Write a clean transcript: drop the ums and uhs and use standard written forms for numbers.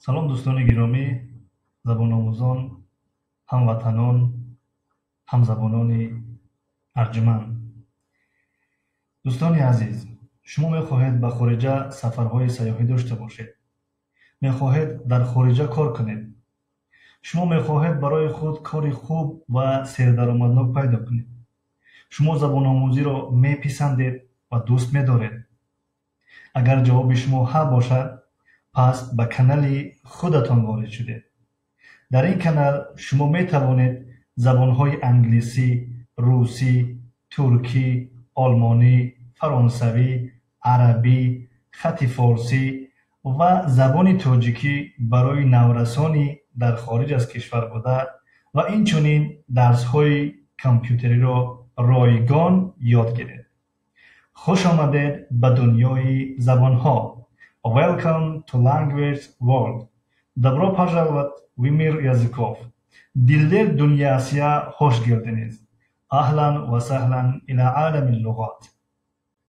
سلام دوستان گرامی، زبان آموزان، هموطنان، همزبانان ارجمند. دوستان عزیز، شما می‌خواهید به خارج سفرهای سیاحی داشته باشید. می‌خواهید در خارج کار کنید. شما می‌خواهید برای خود کاری خوب و سردرآمدناک پیدا کنید. شما زبان آموزی را می‌پسندید و دوست می‌دارید. اگر جواب شما ها باشد، پس به کانال خودتان وارد شده. در این کانال شما می توانید زبانهای انگلیسی، روسی، ترکی، آلمانی، فرانسوی، عربی، خط فارسی و زبان تاجیکی برای نورسانی در خارج از کشور بوده و اینچنین درس‌های کامپیوتری را رایگان یاد گیرید. خوش آمدید به دنیای زبانها. Welcome to Language World. Добро пожаловать в мир языков. Дилер дунья Асия хош гелдиниз. Ахлан ва сахлан иля алами лугат.